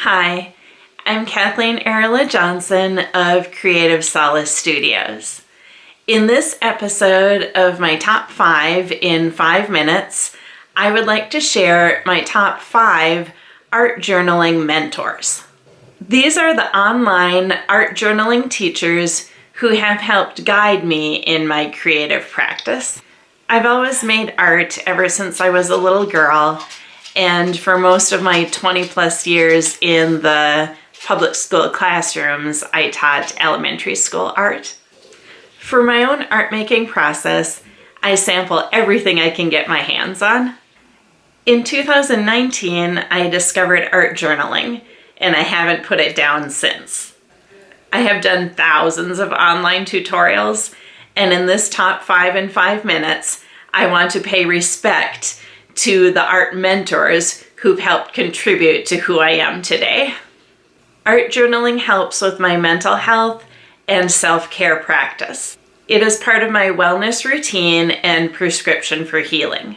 Hi, I'm Kathleen Arola-Johnson of Creative Solace Studios. In this episode of my top 5 in 5 minutes, I would like to share my top 5 art journaling mentors. These are the online art journaling teachers who have helped guide me in my creative practice. I've always made art ever since I was a little girl, and for most of my 20 plus years in the public school classrooms, I taught elementary school art. For my own art making process, I sample everything I can get my hands on. In 2019, I discovered art journaling, and I haven't put it down since. I have done thousands of online tutorials, and in this top 5 in 5 minutes, I want to pay respect to the art mentors who've helped contribute to who I am today. Art journaling helps with my mental health and self-care practice. It is part of my wellness routine and prescription for healing.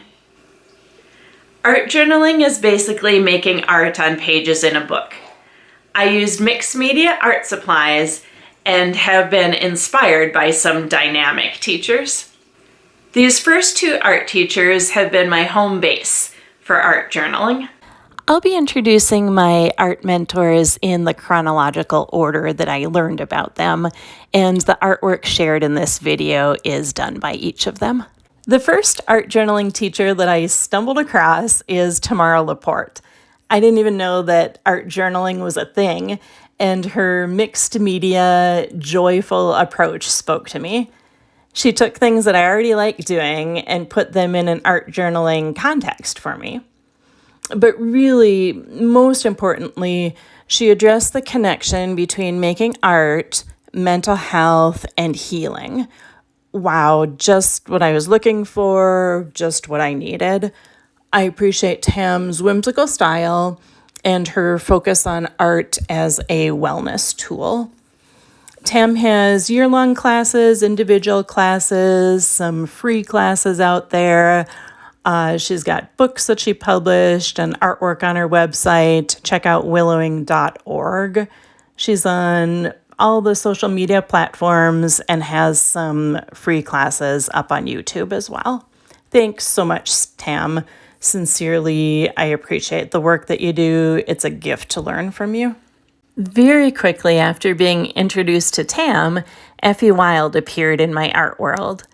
Art journaling is basically making art on pages in a book. I used mixed media art supplies and have been inspired by some dynamic teachers. These first 2 art teachers have been my home base for art journaling. I'll be introducing my art mentors in the chronological order that I learned about them, and the artwork shared in this video is done by each of them. The first art journaling teacher that I stumbled across is Tamara Laporte. I didn't even know that art journaling was a thing, and her mixed media, joyful approach spoke to me. She took things that I already liked doing and put them in an art journaling context for me. But really, most importantly, she addressed the connection between making art, mental health, and healing. Wow, just what I was looking for, just what I needed. I appreciate Tam's whimsical style and her focus on art as a wellness tool. Tam has year-long classes, individual classes, some free classes out there. She's got books that she published and artwork on her website. Check out willowing.org. She's on all the social media platforms and has some free classes up on YouTube as well. Thanks so much, Tam. Sincerely, I appreciate the work that you do. It's a gift to learn from you. Very quickly after being introduced to Tam, Effy Wild appeared in my art world.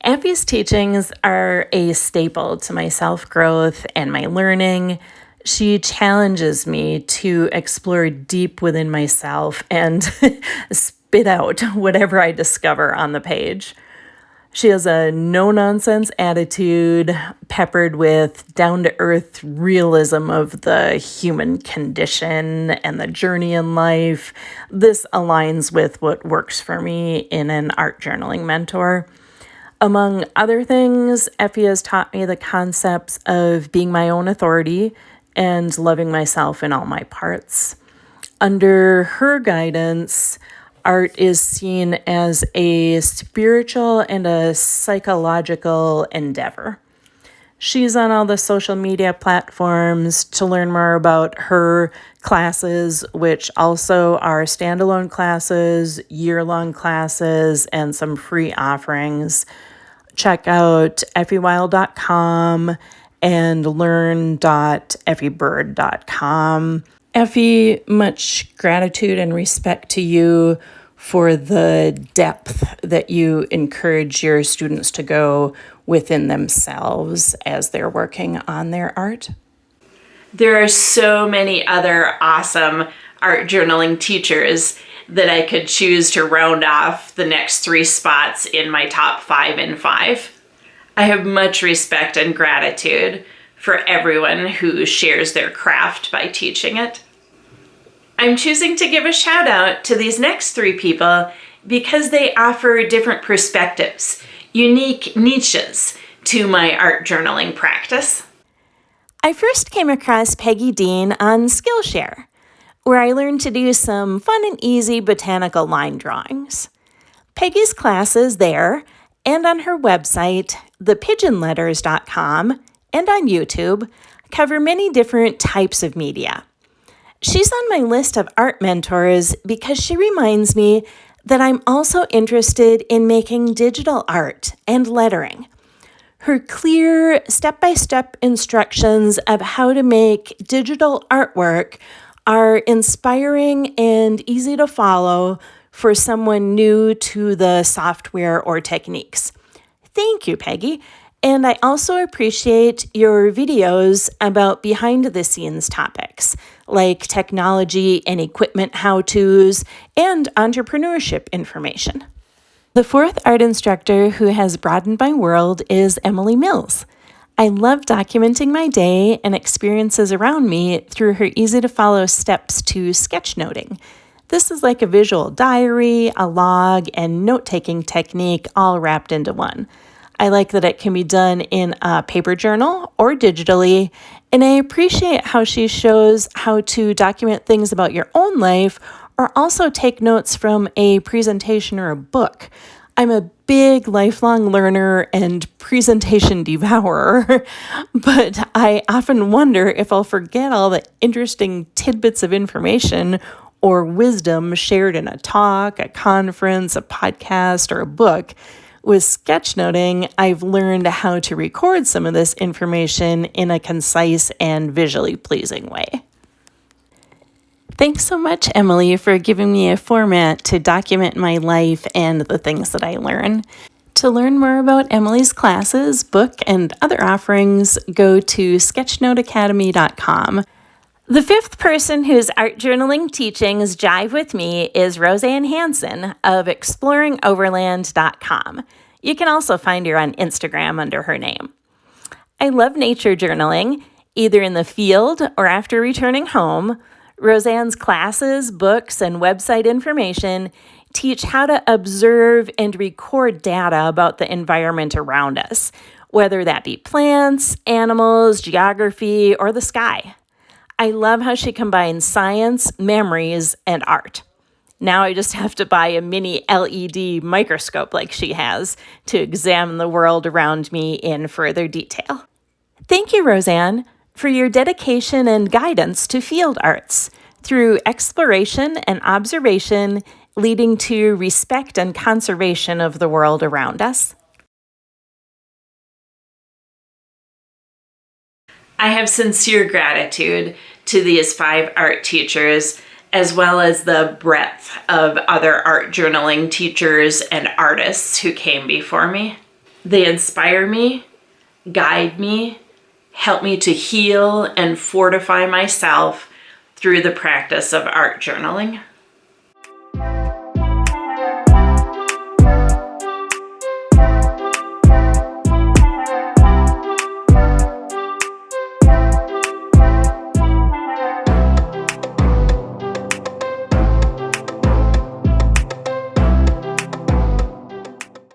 Effy's teachings are a staple to my self-growth and my learning. She challenges me to explore deep within myself and spit out whatever I discover on the page. She has a no-nonsense attitude peppered with down-to-earth realism of the human condition and the journey in life. This aligns with what works for me in an art journaling mentor. Among other things, Effy has taught me the concepts of being my own authority and loving myself in all my parts. Under her guidance, art is seen as a spiritual and a psychological endeavor. She's on all the social media platforms to learn more about her classes, which also are standalone classes, year-long classes, and some free offerings. Check out effywild.com and learn.effybird.com. Effy, much gratitude and respect to you for the depth that you encourage your students to go within themselves as they're working on their art. There are so many other awesome art journaling teachers that I could choose to round off the next 3 spots in my top 5 in 5. I have much respect and gratitude for everyone who shares their craft by teaching it. I'm choosing to give a shout out to these next 3 people because they offer different perspectives, unique niches to my art journaling practice. I first came across Peggy Dean on Skillshare, where I learned to do some fun and easy botanical line drawings. Peggy's classes there and on her website, thepigeonletters.com, and on YouTube cover many different types of media. She's on my list of art mentors because she reminds me that I'm also interested in making digital art and lettering. Her clear step-by-step instructions of how to make digital artwork are inspiring and easy to follow for someone new to the software or techniques. Thank you, Peggy. And I also appreciate your videos about behind-the-scenes topics like technology and equipment how-tos and entrepreneurship information. The fourth art instructor who has broadened my world is Emily Mills. I love documenting my day and experiences around me through her easy-to-follow steps to sketchnoting. This is like a visual diary, a log, and note-taking technique all wrapped into one. I like that it can be done in a paper journal or digitally, and I appreciate how she shows how to document things about your own life or also take notes from a presentation or a book. I'm a big lifelong learner and presentation devourer, but I often wonder if I'll forget all the interesting tidbits of information or wisdom shared in a talk, a conference, a podcast, or a book. With sketchnoting, I've learned how to record some of this information in a concise and visually pleasing way. Thanks so much, Emily, for giving me a format to document my life and the things that I learn. To learn more about Emily's classes, book, and other offerings, go to sketchnoteacademy.com. The fifth person whose art journaling teachings jive with me is Roseann Hanson of exploringoverland.com. You can also find her on Instagram under her name. I love nature journaling, either in the field or after returning home. Roseann's classes, books, and website information teach how to observe and record data about the environment around us, whether that be plants, animals, geography, or the sky. I love how she combines science, memories, and art. Now I just have to buy a mini LED microscope like she has to examine the world around me in further detail. Thank you, Roseann, for your dedication and guidance to field arts through exploration and observation, leading to respect and conservation of the world around us. I have sincere gratitude to these 5 art teachers, as well as the breadth of other art journaling teachers and artists who came before me. They inspire me, guide me, help me to heal and fortify myself through the practice of art journaling.